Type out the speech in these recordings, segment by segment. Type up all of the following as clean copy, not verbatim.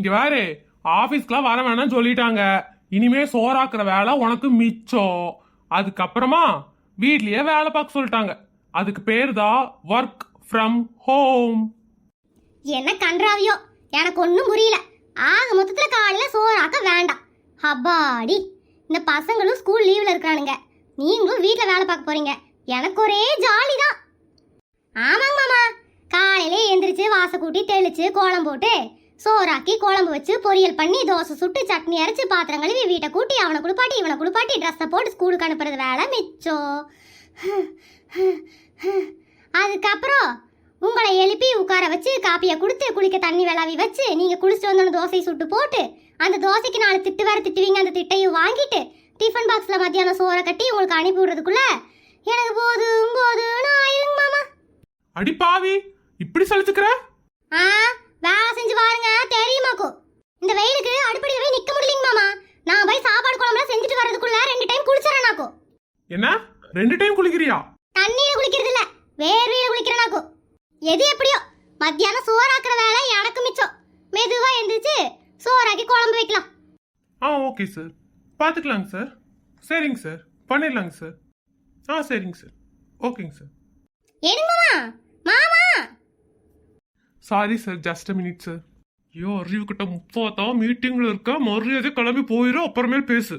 இங்க வேறு ஆபீஸ்க்குலாம் வர வேணாம்னு சொல்லிட்டாங்க. இனிமே சோறாக்குற வேலை உனக்கு மிச்சம். அதுக்கப்புறமா வீட்லயே வேலை பார்க்க சொல்லிட்டாங்க. அதுக்கு பேர் தான் ஒர்க் ஃப்ரம் ஹோம். என்ன கன்றாவியோ, எனக்கு ஒன்றும் புரியல. ஆக மொத்தத்துல காலையில சோறாக்க வேண்டாம். ஹப்பாடி, இந்த பசங்களும் ஸ்கூல் லீவ்ல இருக்கானுங்க, நீங்களும் வீட்ல வேலை பார்க்க போறீங்க. எனக்கு ஒரே ஜாலி தான். ஆமாங்க மாமா, காலையில எந்திரிச்சு வாச கூட்டி தெளிச்சு கோலம் போட்டு சோறாக்கி குழம்பு வச்சு பொரியல் பண்ணி தோசை சுட்டு சட்னி அரைச்சு பாத்திரம் கழுவி வீட்டை கூட்டி அவனை குளிப்பாட்டி இவனை குளிப்பாட்டி ட்ரெஸ்ஸை போட்டு ஸ்கூலுக்கு அனுப்புறது வேலை மிச்சம். அதுக்கப்புறம் உங்களை எழுப்பி உட்கார வச்சு காப்பியை கொடுத்து குளிக்க தண்ணி விளாவி வச்சு நீங்க குளிச்சுட்டு வந்தோன்னு தோசையை சுட்டு போட்டு அந்த தோசைக்கு 4 திட்டு வேற திட்டுவீங்க. அந்த திட்டையும் வாங்கிட்டு டிஃபன் பாக்ஸ்ல மத்தியானம் சோறை கட்டி உங்களுக்கு அனுப்பி விடுறதுக்குள்ள எனக்கு போதும் போதும்னு ஆயிருங்க மாமா. அடி பாவி, இப்படி சலிச்சுக்கிற? வேலை செஞ்சு பாருங்க தெரியுமாக்கோ. இந்த வெயிலுக்கு அடுப்படியில போய் நிக்க முடியலங்க மாமா. நான் போய் சாப்பாடு குழம்புலாம் செஞ்சுட்டு வர்றதுக்குள்ள 2 டைம் குளிச்சறேனாக்கோ. என்ன 2 டைம் குளிக்கிறியா? தண்ணியில குளிக்கிறது இல்ல, வேர்வையில குளிக்கிறேனாக்கோ. எது எப்படியோ மத்தியானம் சோறாக்குற வேலை எனக்கு மிச்சம். மெதுவா எந்திரிச்சு சோறாக்கி குழம்பு வைக்கலாம். ஓகே சார், பார்த்துக்கலாங்க சார். சரிங்க சார், பண்ணிடலாங்க சார். சரிங்க சார், ஓகேங்க சார். ஏனுங்க மாமா? மாமா sorry sir, just a minute sir. ஐயோ அறிவு கிட்ட முப்பாத்தா மீட்டிங்ல இருக்க, மரியாதை கிளம்பி போயிடும், அப்புறமேல் பேசு.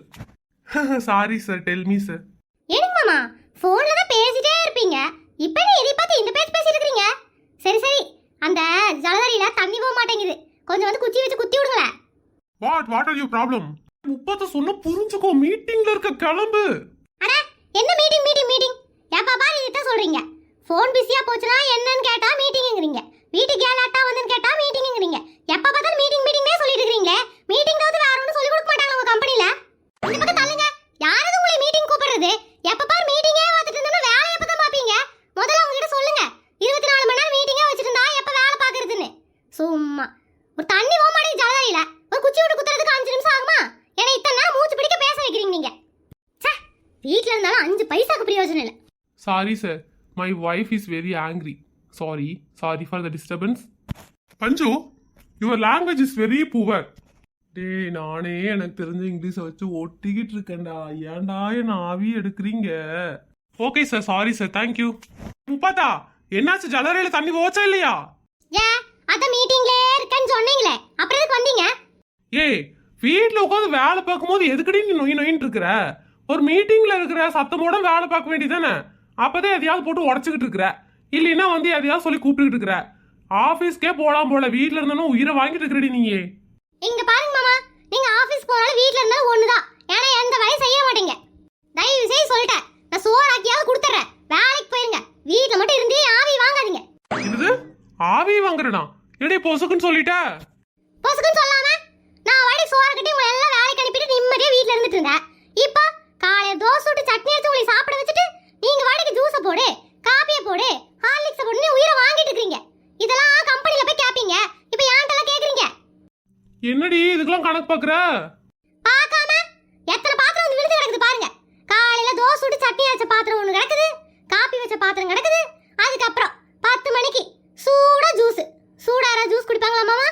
Sorry sir, tell me sir. ஏனுங்க மாமா, போன்ல தான் பேசிட்டே இருப்பீங்க, இப்போ நீ இதை பார்த்து இந்த பேச்சு பேசிட்டு இருக்கீங்க. சரி சரி, அந்த ஜலதரியில தண்ணி போக மாட்டேங்குது, கொஞ்சம் வந்து குச்சி வச்சு குத்தி விடுங்களே. What are you problem? முப்பத்த சொன்ன புரிஞ்சுக்கோ, மீட்டிங்ல இருக்க, கிளம்பு. அட என்ன மீட்டிங் மீட்டிங் மீட்டிங், எப்ப பாரு இதான் சொல்றீங்க. போன் பிஸியா போச்சுனா என்னன்னு கேட்டா மீட்டிங்ங்கறீங்க, வீட்டுக்கு ஏலாட்டா வந்துன்னு கேட்டா மீட்டிங்ங்கறீங்க. எப்ப பார்த்தாலும் மீட்டிங் மீட்டிங்னே சொல்லிட்டு இருக்கீங்களே. மீட்டிங்காவது வேற ஒண்ணும் சொல்லி கொடுக்க மாட்டாங்க உங்க கம்பெனில? இந்த பக்கம் தள்ளுங்க, யாரது உங்களை மீட்டிங் கூப்பிடுறது? எப்ப பாரு மீட்டிங்கே பார்த்துட்டு இருந்தா வேலை எப்ப தான் பாப்பீங்க? முதல்ல அவங்க கிட்ட சொல்லுங்க, 24 மணி நேரம் மீட்டிங்கே வச்சிருந்தா எப்ப வேலை பாக்குறதுன்னு. சும்மா ஒரு தண்ணி போக மாட்டேங்குது ஜலதாரியில, ஒரு குச்சி விட்டு குத்துறதுக்கு 5 நிமிஷம் ஆகுமா? ஏன்னா இத்தனை நேரம் மூச்சு பிடிக்க பேச வைக்கிறீங்க நீங்க. வீட்ல இருந்தாலும் 5 பைசாக்கு பிரயோஜனம் இல்ல. Sorry sir, my wife is very angry. Sorry for the disturbance. Panju, your language is very poor. டேய், நானே எனக்கு தெரிஞ்ச இங்கிலீஷை வச்சு ஒட்டிக்கிட்டு இருக்கேன்டா, ஏன்டா என்ன ஆவி எடுக்கிறீங்க? Okay sir, sorry sir, thank you. முப்பாத்தா, என்னாச்சு? ஜலரையில தண்ணி போச்சா இல்லையா? அத மீட்டிங்ல இருக்கேன்னு சொன்னீங்களே, அப்புறம் எதுக்கு வந்தீங்க? ஏய், வீட்ல உட்காந்து வேலை பார்க்கும்போது எதுக்கடி நீ நொயின்னு இருக்கிற? ஒரு மீட்டிங்ல இருக்கிற, சத்தமோட வேலை பார்க்க வேண்டியதானே? அப்பதான் எதையாவது போட்டு உடச்சுக்கிட்டு இருக்கிற, இல்லைன்னா வந்து எதையாவது சொல்லி கூப்பிட்டுக்கிட்டு இருக்கிற. ஆபீஸ்க்கே போலாம் போல, வீட்ல இருந்தாலும் உயிரை வாங்கிட்டு இருக்கிறடி நீங்க. இங்க பாருங்க மாமா, நீங்க ஆபீஸ் போனாலும் வீட்ல இருந்தாலும் ஒண்ணுதான். ஏன்னா எந்த வேலையும் செய்ய மாட்டீங்க. தயவு செய்து சொல்லிட்டேன், நான் சோறாக்கியாவது கொடுத்துறேன், வேலைக்கு போயிருங்க. வீட்ல மட்டும் இருந்தே ஆவி வாங்காதீங்க. இது ஆவி வாங்குறடா? என்னடி பொசுக்குன்னு சொல்லிட்ட? பொசுக்குன்னு சொல்லாம நான் வாடி சோறு கட்டி உங்களை எல்லாம் வேலைக்கு அனுப்பிட்டு நிம்மதியா வீட்ல இருந்துட்டு இருந்தேன். இப்போ காலையில தோசை சுட்டு சட்னி எடுத்து உங்களை சாப்பிட வச்சுட்டு நீங்க வாடிக்கு ஜூஸை போடு, காப்பியை போடு, ஹார்லிக்ஸை போடு, உயிரை வாங்கிட்டு இருக்கீங்க. இதெல்லாம் கம்பெனில போய் கேப்பீங்க, இப்போ ஏன்ட்டெல்லாம் கேக்குறீங்க? என்னடி இதுக்கெல்லாம் கணக்கு பாக்குற? பார்க்காம எத்தனை பாத்திரம் வந்து விழுந்து கிடக்குது பாருங்க. காலையில தோசை சுட்டு சட்னி வச்ச பாத்திரம் ஒன்று கிடக்குது, காப்பி வச்ச பாத்திரம் கிடக்குது. அதுக்கப்புறம் 10 மணிக்கு சூடா ஜூஸ், சூடார ஜூஸ் குடிப்பாங்களா மாமா?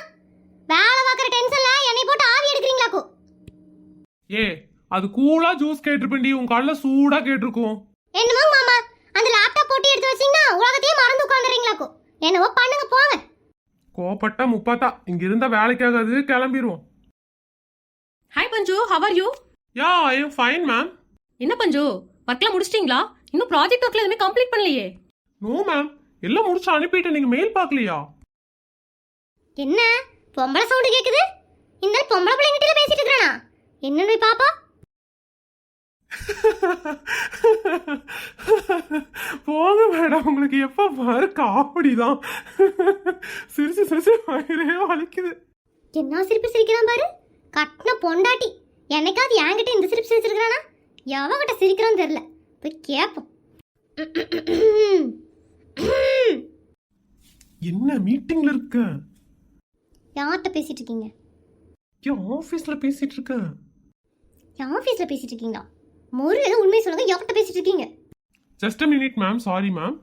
வேலை பார்க்குற டென்ஷன்ல என்னை போட்டு ஆவி எடுக்கிறீங்களாக்கோ? அது கூலா ஜூஸ் கேட்டிருப்பேன்டி, உன் காலைல சூடா கேட்டிருக்கும். என்னமோ மாமா, அந்த லேப்டாப் போட்டு எடுத்து வச்சீங்கன்னா உலகத்தையே மறந்து உட்காந்துறீங்களாக்கோ. என்னவோ பண்ணுங்க போங்க. கோபப்பட்ட முப்பாத்தா, இங்க இருந்த வேலைக்காகாது, கிளம்பிடுவோம். Hi Panchu, how are you? Yeah, I am fine ma'am. என்ன பஞ்சு, ஒர்க்லாம் முடிச்சிட்டீங்களா? இன்னும் ப்ராஜெக்ட் ஒர்க்ல எதுவுமே கம்ப்ளீட் பண்ணலையே. நோ மேம், எல்லாம் முடிச்சு அனுப்பிட்டு, நீங்க மெயில் பார்க்கலையா? என்ன பொம்பளை சவுண்ட் கேக்குது? இந்த பொம்பளை பிள்ளைங்கிட்ட பேசிட்டு இருக்கறானா? என்னன்னு போய் பாப்பா. போங்க மேடம், உங்களுக்கு எப்ப பாரு காமெடிதான். சிரிச்சு சிரிச்சு வயிறே வலிக்குது. என்ன சிரிப்பு சிரிக்கிறான் பாரு, கட்டின பொண்டாட்டி. என்னைக்காவது என்கிட்ட இந்த சிரிப்பு சிரிச்சிருக்கானா? எவகிட்ட சிரிக்கிறான்னு தெரியல, போய் கேப்போம். என்ன மீட்டிங்ல இருக்க? யார்கிட்ட பேசிட்டு இருக்கீங்க? ஆபீஸ்ல பேசிட்டு இருக்க. ஆபீஸ்ல பேசிட்டு இருக்கீங்களா? மொறு உண்மையை சொல்லுங்க, யார்கிட்ட பேசிட்டு இருக்கீங்க? Just a minute ma'am, sorry ma'am.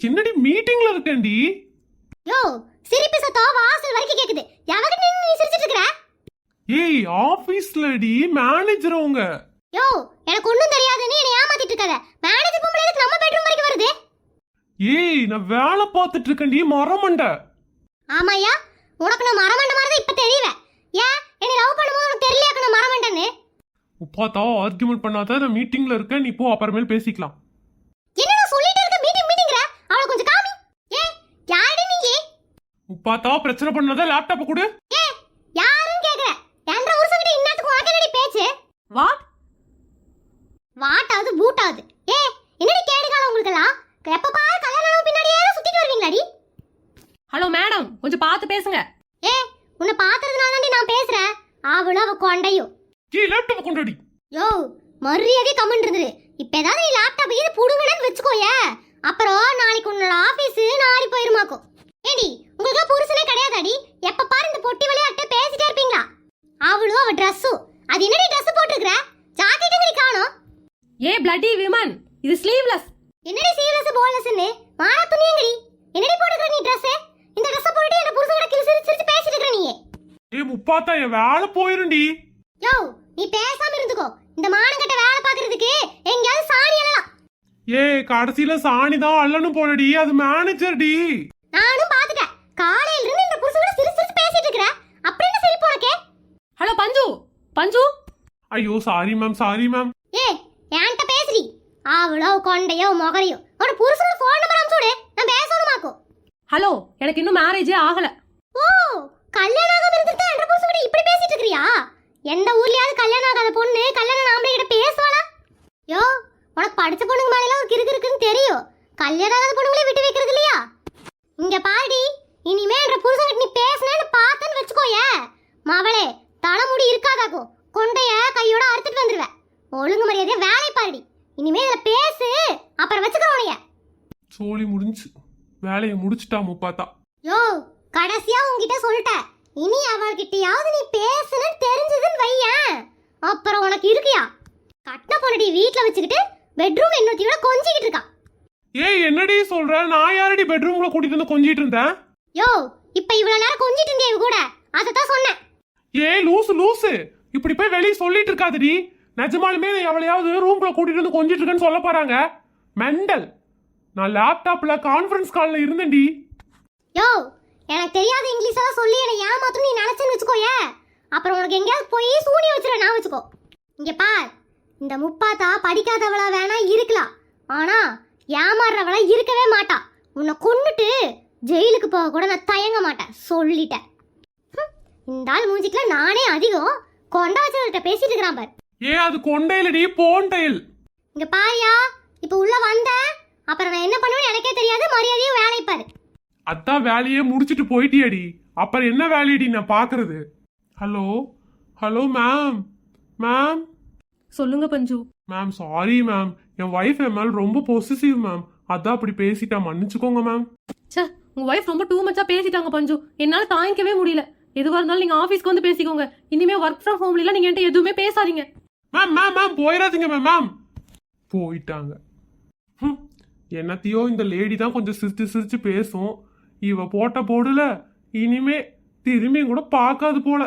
என்னடி மீட்டிங்ல இருக்கேன்டி? யோ, சிரிப்பு சத்தம் வாசல் வரைக்கும் கேக்குது. எவகிட்ட நின்னு நீ சிரிச்சிட்டு இருக்கற? ஏய் ஆபீஸ்லடி மேனேஜர் அவங்க. யோ, எனக்கு ஒண்ணும் தெரியாதுன்னு என்னை ஏமாத்திட்டு இருக்காத. மேனேஜர் பொம்பளை எதுக்கு நம்ம பெட்ரூம் வரைக்கும் வருது? ஏய் நான் வேலை பார்த்துட்டு இருக்கேன்டி மரமண்ட. ஆமாயா, உனக்கு நான் மரமண்ட மாதிரி தான் இப்ப தெரியவே. ஏன் என்னை லவ் பண்ணும்போது உனக்கு தெரியலையாக்க நான் மரமண்டன்னு? உப்பாத்தா ஆர்கியூமெண்ட் பண்ணாத, நான் மீட்டிங்ல இருக்கேன், நீ போ, அப்புறமேல் பேசிக்கலாம். என்ன நான் சொல்லிட்டே இருக்க மீட்டிங் மீட்டிங்கற? அவளை கொஞ்சம் காமி. ஏய், யாரடி நீ? உப்பாத்தா பிரச்சனை பண்ணாத, லேப்டாப் கொடு. ஏய், யாருன்னு கேக்குற? என்ற உருசங்கிட்ட இன்னத்துக்கு உனக்கு என்னடி பேச்சு? வாட்? வாட்டாவது பூட்டாவது. ஏய், என்னடி கேடுகால உங்களுக்கெல்லாம்? எப்ப பாரு கல்யாணம் பின்னாடியே சுத்திட்டு வருவீங்களாடி? ஹலோ மேடம், கொஞ்சம் பார்த்து பேசுங்க. ஏய், உன்னை பார்த்ததுனால தாண்டி நான் பேசுறேன். அவளும் அவ கொண்டையும். ஏய் லேப்டாப் கொண்டாடி. யோ, மரியாதை கமெண்ட் இருந்துரு. இப்ப ஏதாவது நீ லேப்டாப் இது புடுங்கலன்னு வெச்சுக்கோயே, அப்புறம் நாளைக்கு உன்னோட ஆபீஸ் நாரி போயிருமாக்கும். ஏடி, உங்களுக்கு புருஷனே கிடையாதாடி? எப்ப பாரு இந்த பொட்டி விளையாட்டு பேசிட்டே இருப்பீங்களா? அவளும் அவ ட்ரெஸ்ஸும். அது என்னடி ட்ரெஸ் போட்டுருக்கற? ஜாக்கெட்டுங்கடி காணோம். ஏ பிளட்டி விமன், இது ஸ்லீவ்லெஸ். என்னடி சீரியஸ் போலஸ்னு மாறா துணியங்கடி? என்னடி போட்டுக்கற நீ Dress? இந்த Dress போட்டு என்ன புருஷனோட கிழிச்சு சிரிச்சு பேசிட்டு இருக்கற நீ? ஏய் முப்பாத்தா என் வேலை போயிரும்டி. யோ, நீ பேசாம இருந்துக்கோ. இந்த மானங்கட்ட வேலை பாக்குறதுக்கு எங்கயாவது சாணி எழலாம். ஏய் கடைசில சாணி தான் அள்ளணும் போலடி, அது மேனேஜர் டி. நானும் பாத்துட்டேன். காலையில இருந்து இந்த புருஷனோட சிரிச்சு சிரிச்சு பேசிட்டு இருக்கற. அப்படி என்ன சிரிப்பு உனக்கு? ஹலோ பஞ்சு, பஞ்சு. ஐயோ சாரி மேம். ஏய், என்கிட்ட பேசுடி. அவளோ கொண்டையோ மொகரையோ ஒரு புருஷனோட ஃபோன் நம்பர் அனுப்பிச்சுடு. நான் பேசணுமாக்கும். ஹலோ, எனக்கு இன்னும் மேரேஜே ஆகல. ஓ, கல்யாணம் ஆகாம இருந்துட்டு என்ற புருஷன்கிட்ட இப்படி பேசிட்டு இருக்கறியா? எந்த ஊர்லயாவது கல்யாணம் ஆகாத பொண்ணு கல்யாணம் ஆம்பளை கிட்ட பேசுவாளா? யோ, உனக்கு படிச்ச பொண்ணுங்க மேல ஒரு கிறுக்கு இருக்குன்னு தெரியும். கல்யாணம் ஆகாத பொண்ணுங்களே விட்டு வைக்கிறது இல்லையா? இங்க பாருடி, இனிமே என்ற புருஷன்கிட்ட நீ பேசுனேன்னு பார்த்தேன்னு வெச்சுக்கோயே, மவளே தலைமுடி இருக்காதாக்கும். கொண்டைய கையோட அறுத்துட்டு வந்துருவேன். ஒழுங்கு மரியாதையா வேலை பாருடி. இனிமே இதுல பேசு, அப்புறம் வச்சுக்கிறோனைய. சோலி முடிஞ்சு, வேலையை முடிச்சுட்டா முப்பாத்தா. யோ, கடைசியா உன்கிட்ட சொல்லிட்டேன். இனி அவள்கிட்டயாவது நீ பேசுன்னு தெரிஞ்சதுன்னு வையேன், அப்புறம் உனக்கு இருக்கியா? கட்டின பொண்ணடி வீட்டுல வச்சுக்கிட்டு பெட்ரூம் இன்னொத்தியோட கொஞ்சிக்கிட்டு இருக்கா. ஏய் என்னடி சொல்ற? நான் யாரடி பெட்ரூம்ல கூட்டிட்டு வந்து கொஞ்சிட்டு இருந்தேன்? யோ, இப்ப இவ்வளவு நேரம் கொஞ்சிட்டு இருந்தே கூட அதத்தான் சொன்னேன். ஏய் லூசு, இப்படி போய் வெளியே சொல்லிட்டு இருக்காதடி. நிஜமாலுமே எவளையாவது ரூம்குள்ள கூட்டிட்டு வந்து கொஞ்சிட்டு இருக்கேன்னு சொல்ல போறாங்க. மெண்டல். நான் லேப்டாப்ல கான்ஃபரன்ஸ் கால்ல இருந்தேன்டி. யோ, எனக்கு தெரியாத இங்கிலீஷ் எல்லாம் சொல்லி என்னை ஏமாத்துன்னு நீ நினைச்சேன்னு வச்சுக்கோயே, அப்புறம் உனக்கு எங்கேயாவது போய் சூனியம் வச்சிருவேன் நான் வச்சுக்கோ. இங்க பார், இந்த முப்பாத்தா படிக்காதவளா வேணா இருக்கலாம், ஆனா ஏமாறுறவளா இருக்கவே மாட்டா. உன்னை கொன்னுட்டு ஜெயிலுக்கு போக கூட நான் தயங்க மாட்டேன், சொல்லிட்டேன். இந்த ஆள் மூஞ்சிக்கல நானே அதிகம். கொண்டா வச்சவர்கிட்ட பேசிட்டு இருக்கிறான் பார். ஏன் அது கொண்டையிலடி, போண்டையில். இங்க பாரியா, இப்ப உள்ள வந்த அப்புறம் நான் என்ன பண்ணுவேன்னு எனக்கே தெரியாது. மரியாதையும் வேலை பாரு. அதான் வேலையே முடிச்சிட்டு போயிட்டியடி, அப்புறம் என்ன வேலையடி நான் பாக்குறது? Hello ma'am. சொல்லுங்க பஞ்சு. மேம் சாரி மேம், என் ஒய்ஃப் என் மேல ரொம்ப பொசிசிவ் மேம், அதான் அப்படி பேசிட்டா, மன்னிச்சுக்கோங்க மேம். ச்சே, உங்க வைஃப் ரொம்ப டூ மச்சா பேசிட்டாங்க பஞ்சு. என்னால தாங்கிக்கவே முடியல. எதுவா இருந்தாலும் நீங்க ஆபீஸ்க்கு வந்து பேசிக்கோங்க. இனிமே ஒர்க் ஃப்ரம் ஹோம்ல நீங்க என்கிட்ட எதுவுமே பேசாதீங்க. மேம் போயிடாதீங்க மேம். போயிட்டாங்க. என்னத்தையோ இந்த லேடி தான் கொஞ்சம் சிரிச்சு பேசும். இவ போட்ட போடுல இனிமே திரும்பியும் கூட பார்க்காது போல.